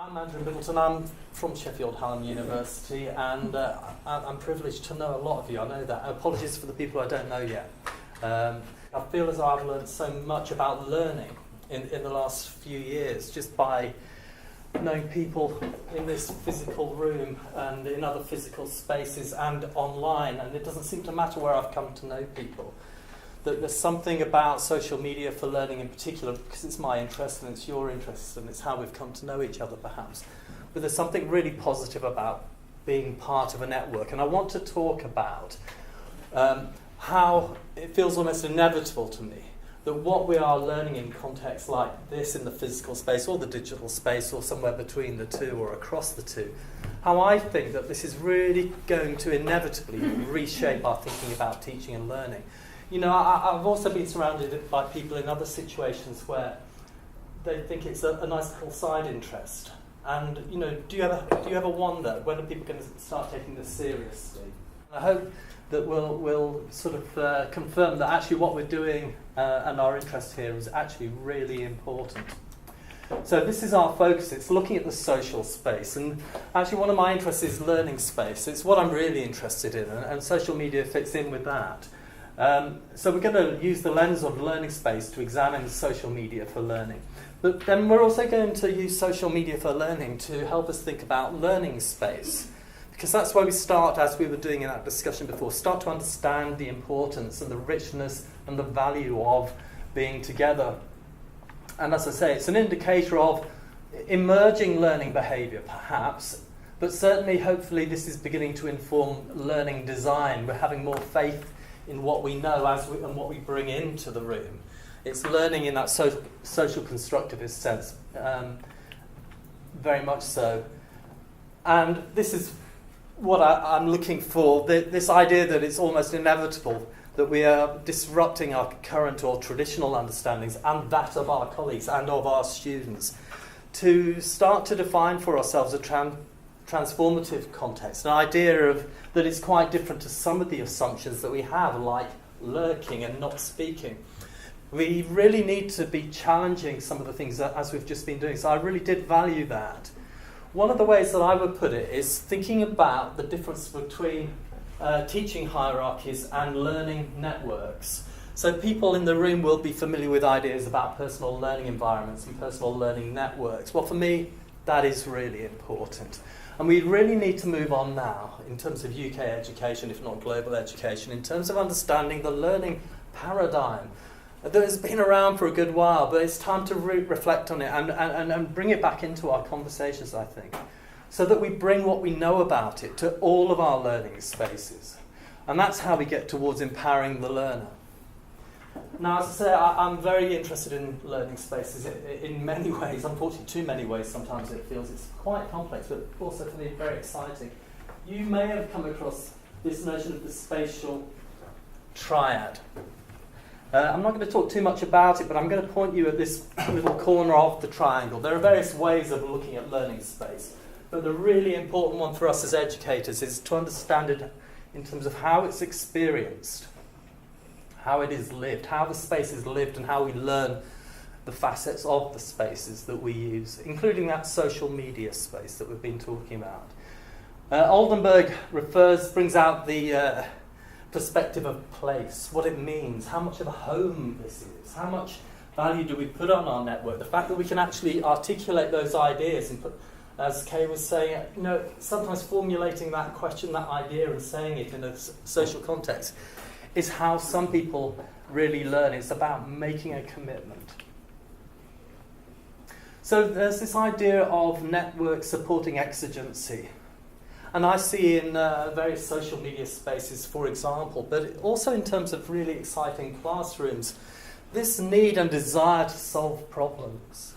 I'm Andrew Middleton. I'm from Sheffield Hallam University, and I'm privileged to know a lot of you. I know that. Apologies for the people I don't know yet. I feel as though I've learned so much about learning in the last few years just by knowing people in this physical room and in other physical spaces and online, and it doesn't seem to matter where I've come to know people. That there's something about social media for learning in particular, because it's my interest and it's your interest and it's how we've come to know each other perhaps. But there's something really positive about being part of a network. And I want to talk about how it feels almost inevitable to me that what we are learning in contexts like this in the physical space or the digital space or somewhere between the two or across the two, how I think that this is really going to inevitably reshape our thinking about teaching and learning. You know, I've also been surrounded by people in other situations where they think it's a nice little side interest. And, you know, do you ever wonder when are people going to start taking this seriously? I hope that we'll sort of confirm that actually what we're doing and our interest here is actually really important. So this is our focus. It's looking at the social space. And actually one of my interests is learning space. It's what I'm really interested in, and social media fits in with that. So we're going to use the lens of learning space to examine social media for learning. But then we're also going to use social media for learning to help us think about learning space. Because that's where we start, as we were doing in that discussion before, start to understand the importance and the richness and the value of being together. And as I say, it's an indicator of emerging learning behaviour, perhaps, but certainly, hopefully, this is beginning to inform learning design. We're having more faith in what we know and what we bring into the room. It's learning in that social constructivist sense, very much so. And this is what I'm looking for, this idea that it's almost inevitable that we are disrupting our current or traditional understandings and that of our colleagues and of our students to start to define for ourselves a transformative context, an idea of that is quite different to some of the assumptions that we have, like lurking and not speaking. We really need to be challenging some of the things as we've just been doing, so I really did value that. One of the ways that I would put it is thinking about the difference between teaching hierarchies and learning networks. So people in the room will be familiar with ideas about personal learning environments and personal learning networks. Well, for me, that is really important. And we really need to move on now in terms of UK education, if not global education, in terms of understanding the learning paradigm that has been around for a good while, but it's time to reflect on it and bring it back into our conversations, I think, so that we bring what we know about it to all of our learning spaces. And that's how we get towards empowering the learner. Now, as I say, I'm very interested in learning spaces in many ways. Unfortunately, too many ways sometimes it feels. It's quite complex, but also for me very exciting. You may have come across this notion of the spatial triad. I'm not going to talk too much about it, but I'm going to point you at this little corner of the triangle. There are various ways of looking at learning space, but the really important one for us as educators is to understand it in terms of how it's experienced, how it is lived, how the space is lived, and how we learn the facets of the spaces that we use, including that social media space that we've been talking about. Oldenburg brings out the perspective of place, what it means, how much of a home this is, how much value do we put on our network, the fact that we can actually articulate those ideas and put, as Kay was saying, you know, sometimes formulating that question, that idea, and saying it in a social context is how some people really learn. It's about making a commitment. So there's this idea of network supporting exigency. And I see in various social media spaces, for example, but also in terms of really exciting classrooms, this need and desire to solve problems.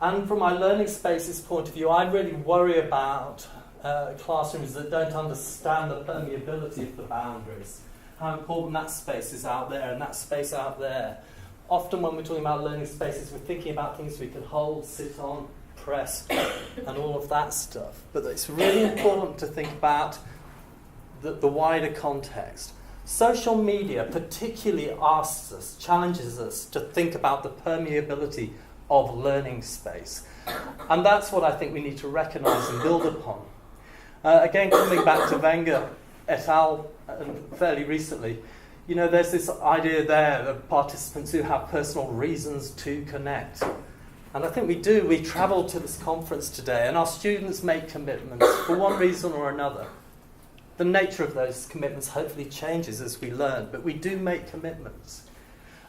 And from my learning spaces point of view, I really worry about classrooms that don't understand the permeability of the boundaries, how important that space is out there and that space out there. Often when we're talking about learning spaces, we're thinking about things we can hold, sit on, press, and all of that stuff. But it's really important to think about the wider context. Social media particularly asks us, challenges us to think about the permeability of learning space. And that's what I think we need to recognise and build upon. Again, coming back to Wenger et al. Fairly recently, there's this idea there of participants who have personal reasons to connect. And I think we do. We travel to this conference today, and our students make commitments for one reason or another. The nature of those commitments hopefully changes as we learn, but we do make commitments.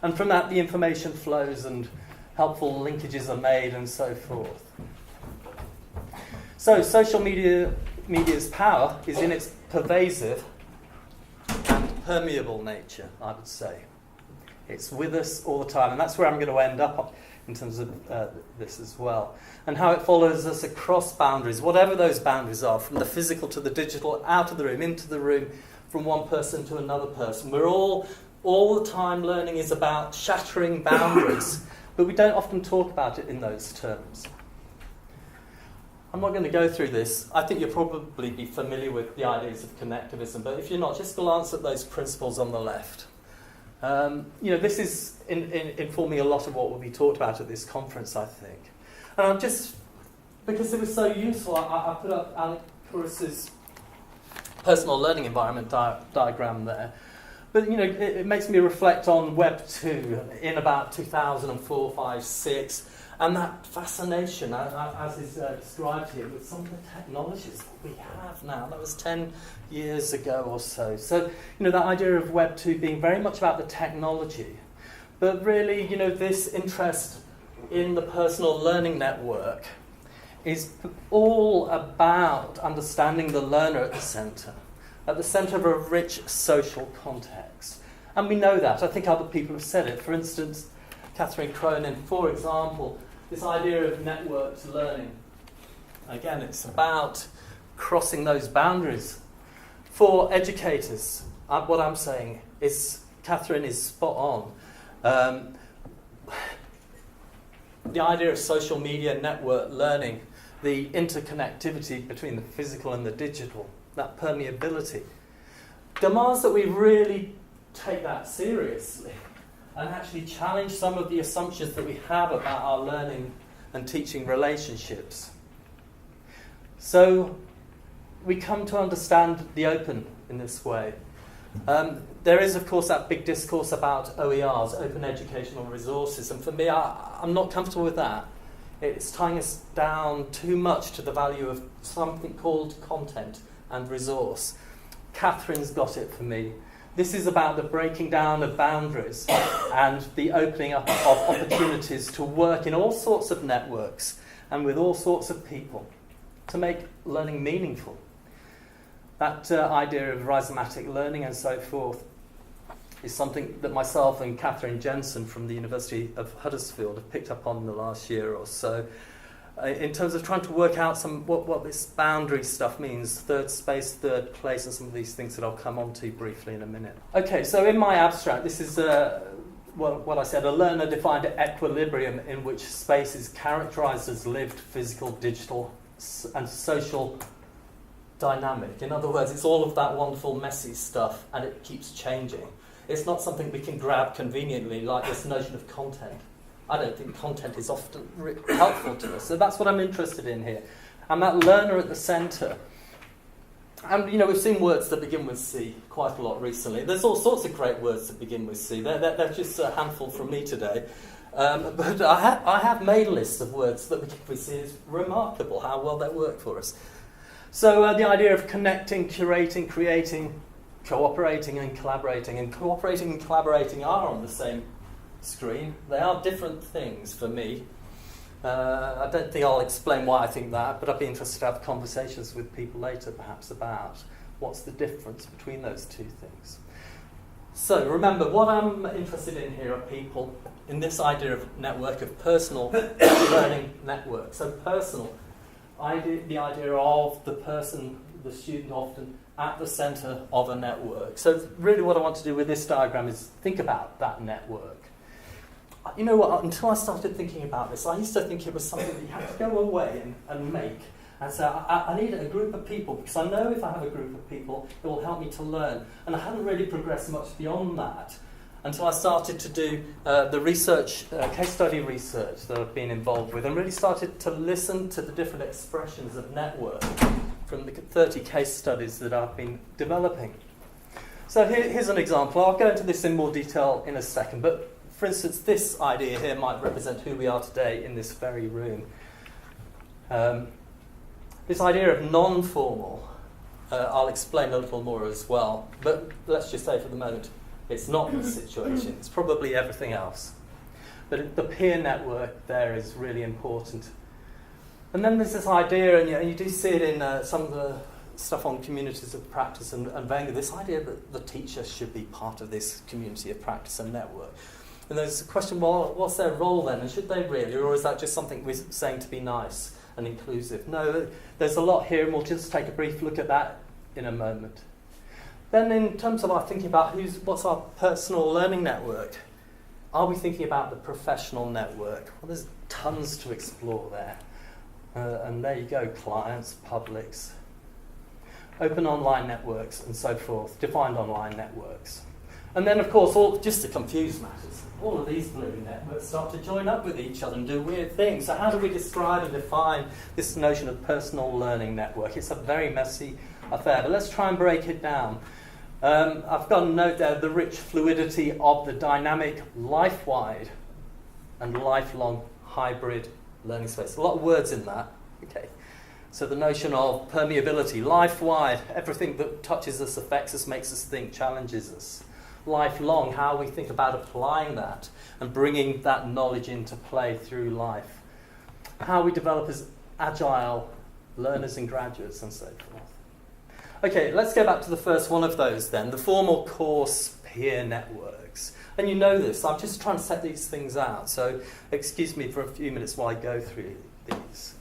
And from that, the information flows and helpful linkages are made and so forth. So social media's power is in its pervasive and permeable nature, I would say. It's with us all the time, and that's where I'm going to end up in terms of this as well. And how it follows us across boundaries, whatever those boundaries are, from the physical to the digital, out of the room, into the room, from one person to another person. We're all the time learning is about shattering boundaries, but we don't often talk about it in those terms. I'm not going to go through this. I think you'll probably be familiar with the ideas of connectivism, but if you're not, just glance at those principles on the left. This is informing a lot of what will be talked about at this conference, I think. And I'm just, because it was so useful, I put up Alec Corus's personal learning environment diagram there. But, it makes me reflect on Web 2 in about 2004, 5, 6, and that fascination, as is described here, with some of the technologies that we have now. That was 10 years ago or so. So, that idea of Web 2 being very much about the technology. But really, this interest in the personal learning network is all about understanding the learner at the centre of a rich social context. And we know that. I think other people have said it. For instance, Catherine Cronin, for example, this idea of networked learning. Again, it's about crossing those boundaries. For educators, what I'm saying is Catherine is spot on. The idea of social media network learning, the interconnectivity between the physical and the digital, that permeability, demands that we really take that seriously and actually challenge some of the assumptions that we have about our learning and teaching relationships. So we come to understand the open in this way. There is, of course, that big discourse about OERs, open educational resources, and for me, I'm not comfortable with that. It's tying us down too much to the value of something called content and resource. Catherine's got it for me. This is about the breaking down of boundaries and the opening up of opportunities to work in all sorts of networks and with all sorts of people to make learning meaningful. That idea of rhizomatic learning and so forth is something that myself and Catherine Jensen from the University of Huddersfield have picked up on in the last year or so, in terms of trying to work out what this boundary stuff means, third space, third place, and some of these things that I'll come on to briefly in a minute. Okay, so in my abstract, this is what I said, a learner-defined equilibrium in which space is characterised as lived, physical, digital, and social dynamic. In other words, it's all of that wonderful, messy stuff, and it keeps changing. It's not something we can grab conveniently, like this notion of content. I don't think content is often helpful to us. So that's what I'm interested in here. And that learner at the centre. And, we've seen words that begin with C quite a lot recently. There's all sorts of great words that begin with C. They're just a handful from me today. But I have made lists of words that begin with C. It's remarkable how well they work for us. So the idea of connecting, curating, creating, cooperating and collaborating. And cooperating and collaborating are on the same screen. They are different things for me. I don't think I'll explain why I think that, but I'd be interested to have conversations with people later perhaps about what's the difference between those two things. So remember, what I'm interested in here are people in this idea of network, of personal learning network. So personal, the idea of the person, the student often at the centre of a network. So really what I want to do with this diagram is think about that network. You know what, until I started thinking about this, I used to think it was something that you had to go away and make. And so I need a group of people, because I know if I have a group of people, it will help me to learn. And I hadn't really progressed much beyond that. until I started to do the research, case study research that I've been involved with, and really started to listen to the different expressions of network from the 30 case studies that I've been developing. So here's an example. I'll go into this in more detail in a second, but for instance, this idea here might represent who we are today in this very room. This idea of non-formal, I'll explain a little more as well, but let's just say for the moment, it's not the situation, it's probably everything else. But the peer network there is really important. And then there's this idea, and you do see it in some of the stuff on communities of practice and Wenger, this idea that the teacher should be part of this community of practice and network. And there's a question, well, what's their role then? And should they really? Or is that just something we're saying to be nice and inclusive? No, there's a lot here, and we'll just take a brief look at that in a moment. Then in terms of our thinking about what's our personal learning network, are we thinking about the professional network? Well, there's tons to explore there. And there you go, clients, publics, open online networks and so forth, defined online networks. And then, of course, just to confuse matters, all of these blue networks start to join up with each other and do weird things. So how do we describe and define this notion of personal learning network? It's a very messy affair, but let's try and break it down. I've got a note there, the rich fluidity of the dynamic, life-wide and lifelong hybrid learning space. A lot of words in that. Okay. So the notion of permeability, life-wide, everything that touches us, affects us, makes us think, challenges us. Lifelong, how we think about applying that and bringing that knowledge into play through life. How we develop as agile learners and graduates and so forth. Okay, let's go back to the first one of those then, the formal course peer networks. And you know this, I'm just trying to set these things out, so excuse me for a few minutes while I go through these.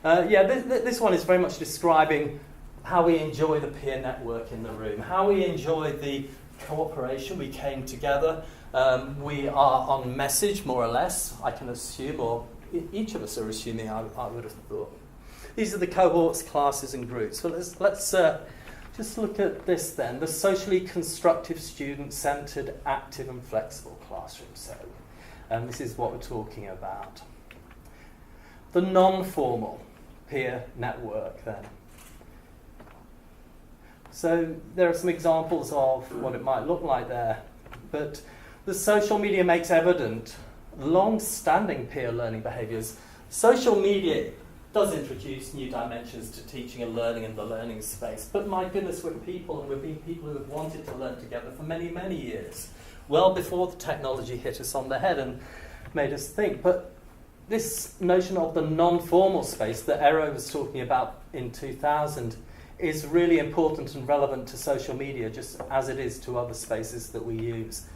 This one is very much describing how we enjoy the peer network in the room, how we enjoy the cooperation. We came together, we are on message more or less, I can assume, or each of us are assuming, I would have thought. These are the cohorts, classes and groups. So let's just look at this then, the socially constructive, student-centred, active and flexible classroom. So this is what we're talking about. The non-formal peer network then. So there are some examples of what it might look like there, but the social media makes evident long-standing peer learning behaviours. Social media does introduce new dimensions to teaching and learning in the learning space, but my goodness, we're people, and we've been people who have wanted to learn together for many, many years, well before the technology hit us on the head and made us think. But this notion of the non-formal space that Eero was talking about in 2000 is really important and relevant to social media, just as it is to other spaces that we use.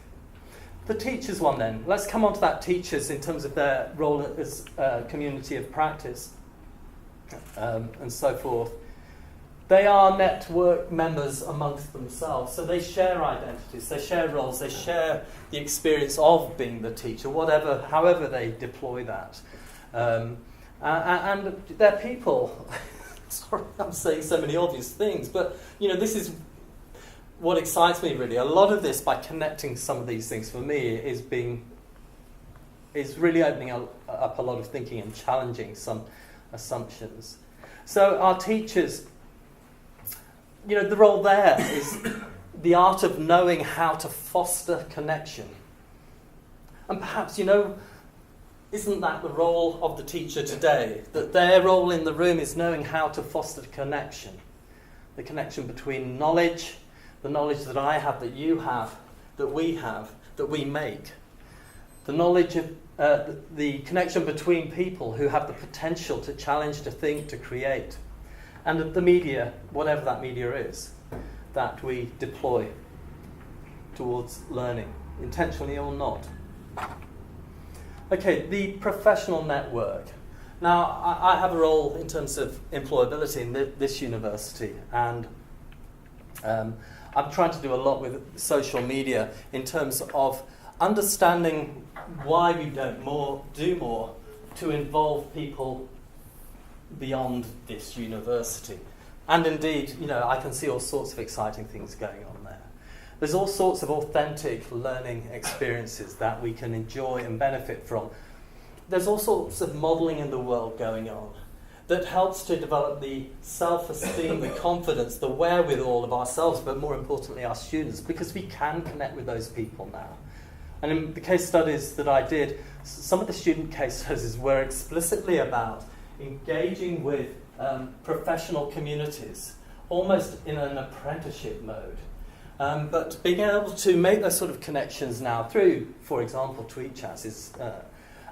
The teachers one then. Let's come on to that teachers in terms of their role as a community of practice and so forth. They are network members amongst themselves, so they share identities, they share roles, they share the experience of being the teacher, however they deploy that. And they're people. Sorry, I'm saying so many obvious things, but this is what excites me really. A lot of this, by connecting some of these things for me, is really opening up a lot of thinking and challenging some assumptions. So our teachers, the role there is the art of knowing how to foster connection. And perhaps, isn't that the role of the teacher today? That their role in the room is knowing how to foster connection. The connection between knowledge, the knowledge that I have, that you have, that we make. The knowledge of the connection between people who have the potential to challenge, to think, to create. And the media, whatever that media is, that we deploy towards learning, intentionally or not. Okay, the professional network. Now, I have a role in terms of employability in this university, and I'm trying to do a lot with social media in terms of understanding why we don't do more to involve people beyond this university. And indeed, I can see all sorts of exciting things going on there. There's all sorts of authentic learning experiences that we can enjoy and benefit from. There's all sorts of modelling in the world going on that helps to develop the self-esteem, the confidence, the wherewithal of ourselves, but more importantly our students, because we can connect with those people now. And in the case studies that I did, some of the student case studies were explicitly about engaging with professional communities, almost in an apprenticeship mode. But being able to make those sort of connections now through, for example, tweet chats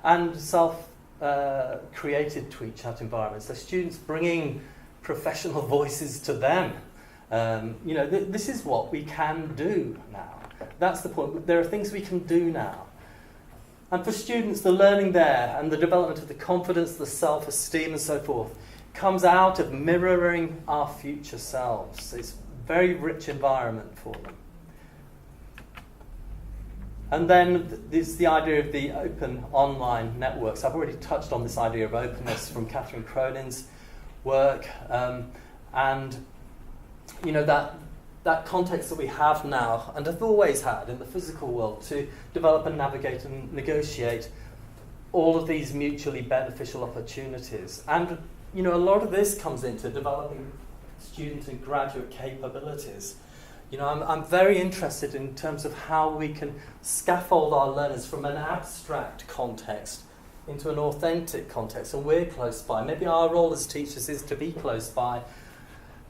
and self-created tweet chat environments. So students bringing professional voices to them. This is what we can do now. That's the point. There are things we can do now. And for students, the learning there and the development of the confidence, the self-esteem and so forth comes out of mirroring our future selves. It's a very rich environment for them. And then there's the idea of the open online networks. I've already touched on this idea of openness from Catherine Cronin's work. That context that we have now, and have always had in the physical world, to develop and navigate and negotiate all of these mutually beneficial opportunities. And, a lot of this comes into developing student and graduate capabilities. I'm very interested in terms of how we can scaffold our learners from an abstract context into an authentic context, and we're close by. Maybe our role as teachers is to be close by,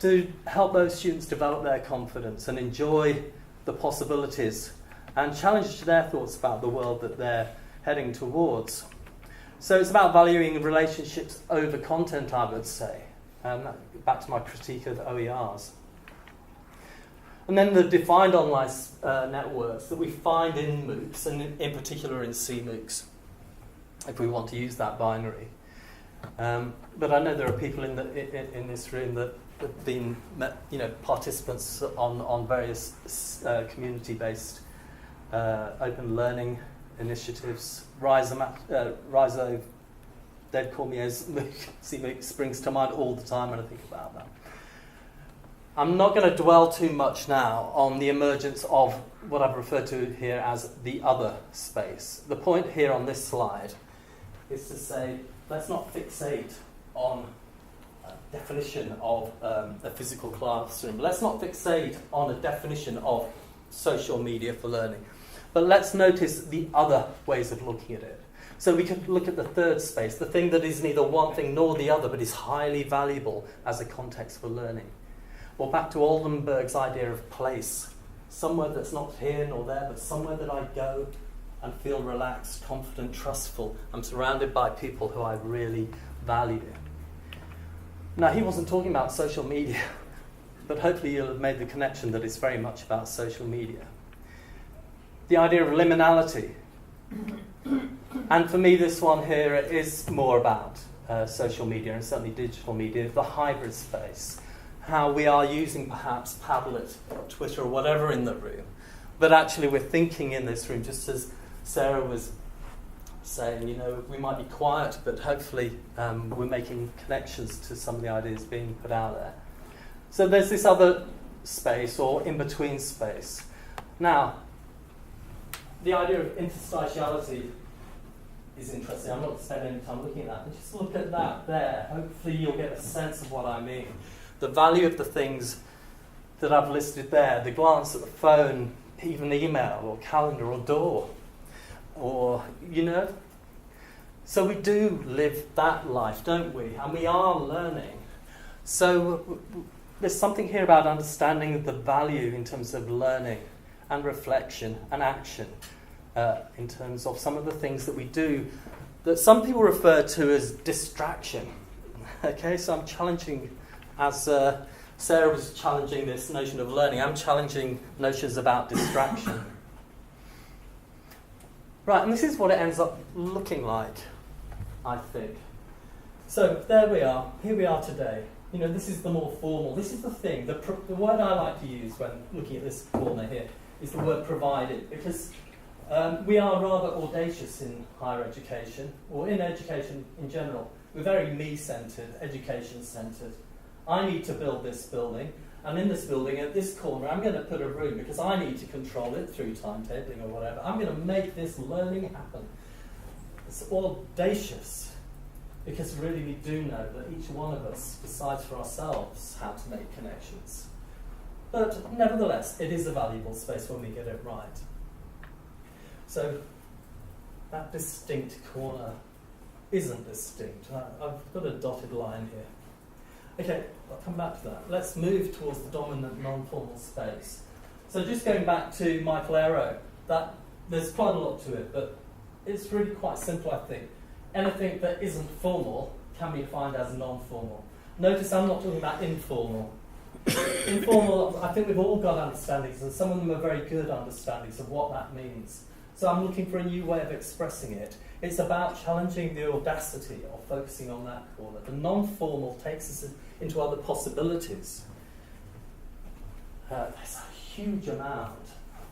to help those students develop their confidence and enjoy the possibilities and challenge their thoughts about the world that they're heading towards. So it's about valuing relationships over content, I would say. Back to my critique of OERs. And then the defined online networks that we find in MOOCs, and in particular in CMOOCs, if we want to use that binary. But I know there are people in this room that have been, participants on various community-based open learning initiatives. Rhizo, Dave Cormier's CMOOC springs to mind all the time when I think about that. I'm not going to dwell too much now on the emergence of what I've referred to here as the other space. The point here on this slide is to say, let's not fixate on a definition of a physical classroom. Let's not fixate on a definition of social media for learning. But let's notice the other ways of looking at it. So we could look at the third space, the thing that is neither one thing nor the other, but is highly valuable as a context for learning. Or back to Oldenburg's idea of place, somewhere that's not here nor there, but somewhere that I go and feel relaxed, confident, trustful. I'm surrounded by people who I really value. Now, he wasn't talking about social media, but hopefully you'll have made the connection that it's very much about social media. The idea of liminality. And for me, this one here is more about social media, and certainly digital media, the hybrid space. How we are using perhaps Padlet or Twitter or whatever in the room, but actually we're thinking in this room, just as Sarah was saying, we might be quiet, but hopefully we're making connections to some of the ideas being put out there. So there's this other space, or in-between space. Now, the idea of interstitiality is interesting. I'm not going to spend any time looking at that, but just look at that there. Hopefully you'll get a sense of what I mean. The value of the things that I've listed there, the glance at the phone, even email or calendar or door, or, So we do live that life, don't we? And we are learning. So there's something here about understanding the value in terms of learning and reflection and action, in terms of some of the things that we do that some people refer to as distraction. Okay, so I'm challenging, as Sarah was challenging this notion of learning, I'm challenging notions about distraction. Right, and this is what it ends up looking like, I think. So there we are, here we are today. This is the more formal, this is the thing, the word I like to use when looking at this corner here is the word provided, because we are rather audacious in higher education, or in education in general. We're very me-centred, education-centred. I need to build this building, And in this building, at this corner, I'm going to put a room because I need to control it through timetabling or whatever. I'm going to make this learning happen. It's audacious because really we do know that each one of us decides for ourselves how to make connections. But nevertheless, it is a valuable space when we get it right. So that distinct corner isn't distinct. I've got a dotted line here. Okay, I'll come back to that. Let's move towards the dominant non-formal space. So just going back to Michael Arrow, there's quite a lot to it, but it's really quite simple, I think. Anything that isn't formal can be defined as non-formal. Notice I'm not talking about informal. Informal, I think we've all got understandings, and some of them are very good understandings of what that means. So I'm looking for a new way of expressing it. It's about challenging the audacity of focusing on that corner. The non-formal takes us into other possibilities. There's a huge amount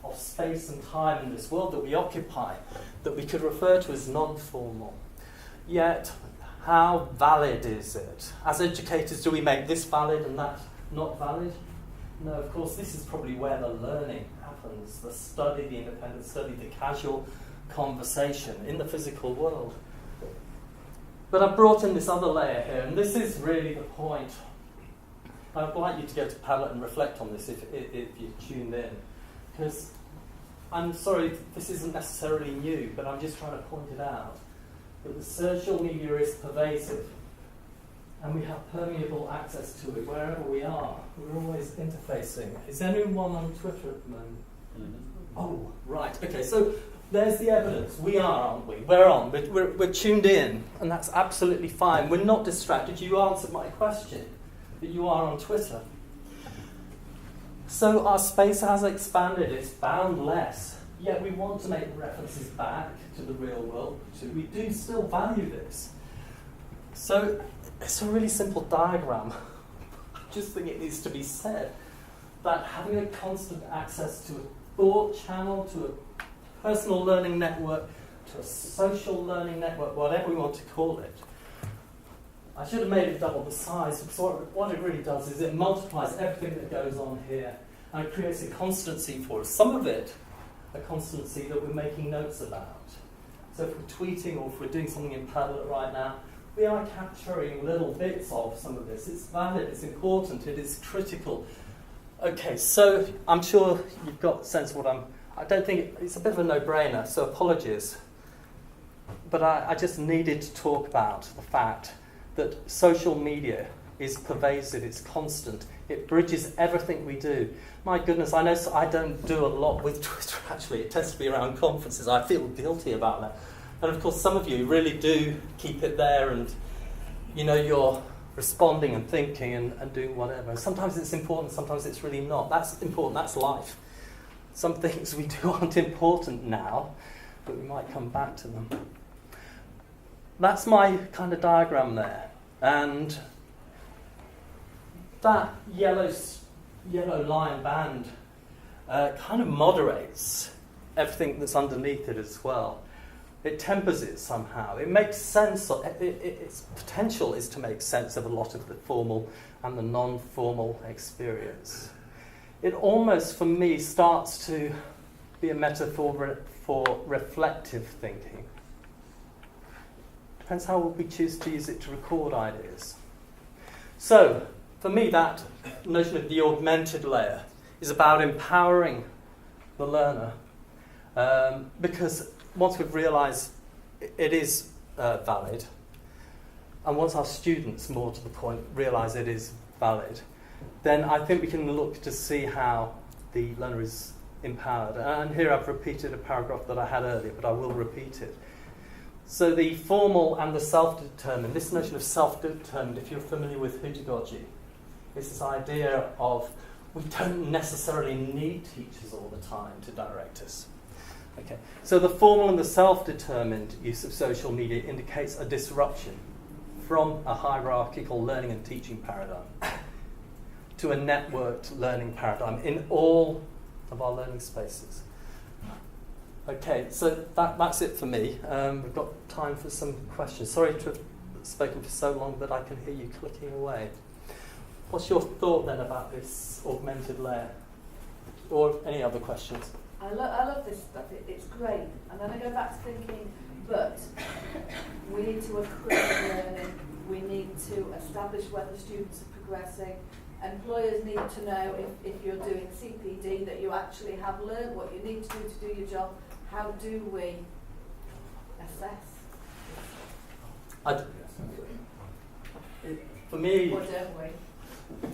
of space and time in this world that we occupy that we could refer to as non-formal. Yet, how valid is it? As educators, do we make this valid and that not valid? No, of course, this is probably where the learning happens, the study, the independent study, the casual conversation in the physical world. But I've brought in this other layer here, and this is really the point. I'd like you to go to Padlet and reflect on this if you tuned in. Because I'm sorry, this isn't necessarily new, but I'm just trying to point it out. That the social media is pervasive, and we have permeable access to it wherever we are. We're always interfacing. Is anyone on Twitter at the moment? Mm-hmm. Oh, right. Okay, so there's the evidence. We are, aren't we? We're on. We're tuned in, and that's absolutely fine. We're not distracted. You answered my question, that you are on Twitter. So our space has expanded. It's boundless. Yet we want to make references back to the real world. We do still value this. So it's a really simple diagram. I just think it needs to be said that having a constant access to a thought channel, to a personal learning network, to a social learning network, whatever we want to call it. I should have made it double the size, because what it really does is it multiplies everything that goes on here, and it creates a constancy for us. Some of it, a constancy that we're making notes about. So if we're tweeting or if we're doing something in Padlet right now, we are capturing little bits of some of this. It's valid, it's important, it is critical. Okay, so I'm sure you've got a sense of what I don't think it's a bit of a no-brainer, so apologies. But I just needed to talk about the fact that social media is pervasive, it's constant, it bridges everything we do. My goodness, I know I don't do a lot with Twitter actually, it tends to be around conferences, I feel guilty about that. And of course some of you really do keep it there and you're responding and thinking and doing whatever. Sometimes it's important, sometimes it's really not. That's important, that's life. Some things we do aren't important now, but we might come back to them. That's my kind of diagram there. And that yellow line band kind of moderates everything that's underneath it as well. It tempers it somehow. It makes sense. Its potential is to make sense of a lot of the formal and the non-formal experience. It almost, for me, starts to be a metaphor for reflective thinking. Depends how we choose to use it to record ideas. So, for me, that notion of the augmented layer is about empowering the learner, because once we've realised it is valid, and once our students, more to the point, realise it is valid, then I think we can look to see how the learner is empowered. And here I've repeated a paragraph that I had earlier, but I will repeat it. So the formal and the self-determined, this notion of self-determined, if you're familiar with pedagogy, is this idea of we don't necessarily need teachers all the time to direct us. Okay. So the formal and the self-determined use of social media indicates a disruption from a hierarchical learning and teaching paradigm to a networked learning paradigm in all of our learning spaces. Okay, so that's it for me. We've got time for some questions. Sorry to have spoken for so long, but I can hear you clicking away. What's your thought then about this augmented layer? Or any other questions? I love this stuff, it's great. And then I go back to thinking, but we need to accrue learning, we need to establish whether students are progressing. Employers need to know if you're doing CPD that you actually have learned what you need to do your job. How do we assess? For me, or don't we?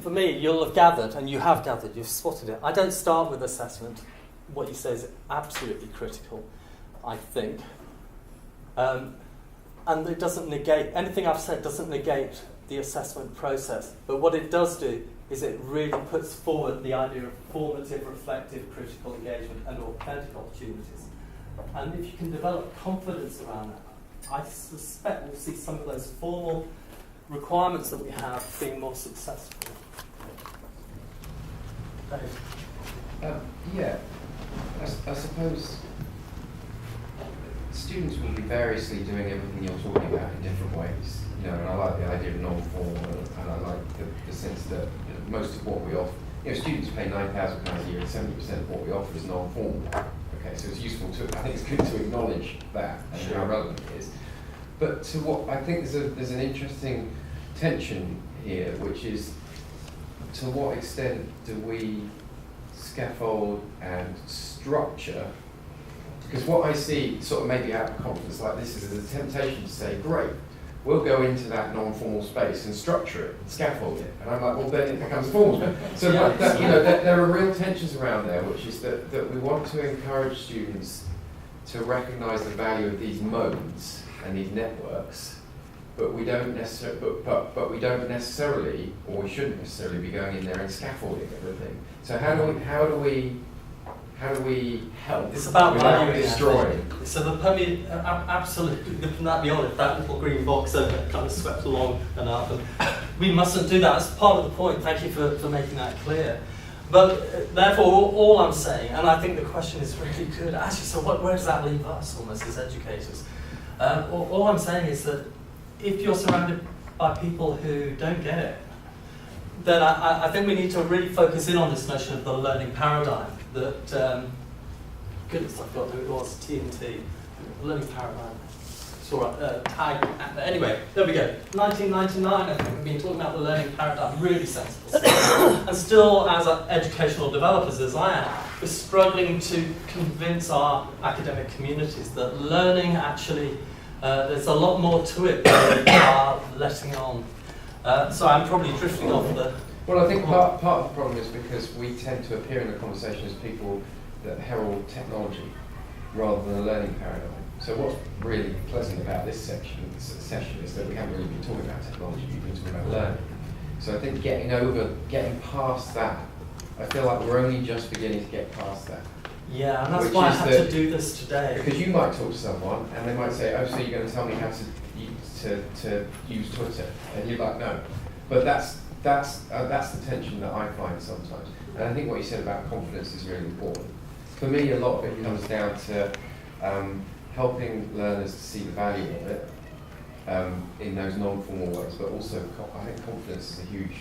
For me, you'll have gathered, and you have gathered, you've spotted it. I don't start with assessment. What you say is absolutely critical, I think. And it doesn't negate, anything I've said doesn't negate the assessment process. But what it does do is it really puts forward the idea of formative, reflective, critical engagement and authentic opportunities. And if you can develop confidence around that, I suspect we'll see some of those formal requirements that we have being more successful. Yeah, I suppose students will be variously doing everything you're talking about in different ways. You know, and I like the idea of non-formal, and I like the sense that most of what we offer, students pay £9,000 a year, and 70% of what we offer is non-formal. Okay, so it's useful to, I think it's good to acknowledge that and how relevant it is. But to what I think there's an interesting tension here, which is to what extent do we scaffold and structure? Because what I see sort of maybe out of conference like this is a temptation to say, great, we'll go into that non-formal space and structure it, and scaffold it. And I'm like, well, then it becomes formal. So there are real tensions around there, which is that we want to encourage students to recognise the value of these modes and these networks, but we don't necessarily, but we don't necessarily, or we shouldn't necessarily be going in there and scaffolding everything. So how do we help? It's about without valuing destroying. So the absolutely, from that beyond, if that little green box over kind of swept along and up, and we mustn't do that. That's part of the point. Thank you for making that clear. But therefore, all I'm saying, and I think the question is really good. Actually, so where does that leave us, almost as educators? All I'm saying is that if you're surrounded by people who don't get it, then I think we need to really focus in on this notion of the learning paradigm. That, goodness, I forgot who it was, TNT, learning paradigm. It's all right, tag. Anyway, there we go. 1999, I think we've been talking about the learning paradigm, really sensible stuff. And still, as educational developers, as I am, we're struggling to convince our academic communities that learning actually, there's a lot more to it than we are letting on. So I'm probably drifting off the... Well, I think part of the problem is because we tend to appear in the conversation as people that herald technology rather than a learning paradigm. So what's really pleasant about this session is that we haven't really been talking about technology, we've been talking about learning. So I think getting past that, I feel like we're only just beginning to get past that. Yeah, and that's why I had to do this today. Because you might talk to someone and they might say, oh, so you're going to tell me how to use Twitter? And you're like, no. But that's the tension that I find sometimes. And I think what you said about confidence is really important. For me, a lot of it comes down to helping learners to see the value of it in those non-formal ways, but also I think confidence is a huge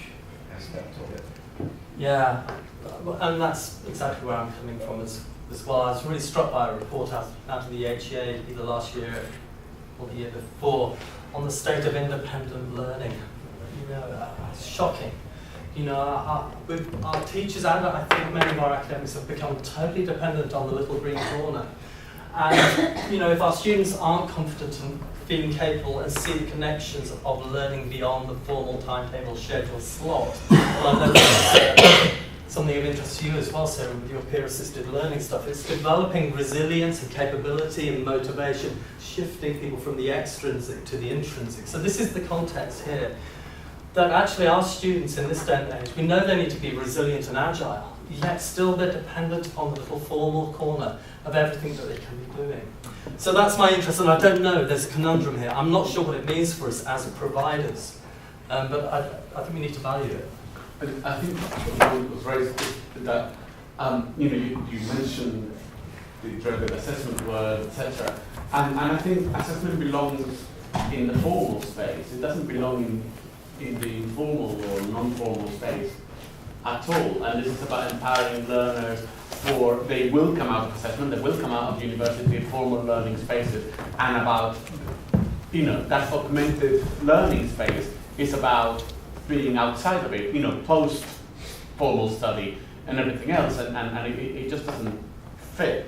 aspect of it. Yeah, and that's exactly where I'm coming from as well. I was really struck by a report out of the HEA either last year or the year before on the state of independent learning. It's shocking. Our teachers and I think many of our academics have become totally dependent on the little green corner. And if our students aren't confident and feeling capable and see the connections of learning beyond the formal timetable schedule slot, well, I know that's something of interest to you as well, Sarah, with your peer-assisted learning stuff. It's developing resilience and capability and motivation, shifting people from the extrinsic to the intrinsic. So this is the context here. That actually our students in this day and age, we know they need to be resilient and agile, yet still they're dependent upon the little formal corner of everything that they can be doing. So that's my interest, and I don't know, there's a conundrum here. I'm not sure what it means for us as providers, but I think we need to value it. But I think what was raised that, you mentioned the dreaded assessment word, etc. And I think assessment belongs in the formal space. It doesn't belong in the informal or non-formal space at all. And this is about empowering learners for, they will come out of assessment, they will come out of university formal learning spaces, and about, that augmented learning space is about being outside of it, post-formal study and everything else, and it just doesn't fit.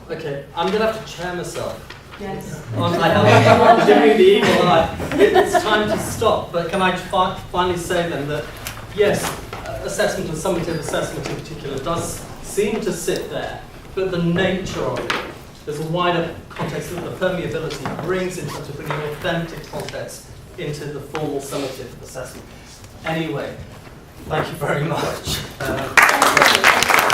Okay, I'm going to have to chair myself. Yes. I'm doing the evil eye. It's time to stop, but can I finally say then that, yes, assessment and summative assessment in particular does seem to sit there, but the nature of it, there's a wider context that the permeability brings in terms of bringing authentic context into the formal summative assessment. Anyway, thank you very much. Untitled Chapter.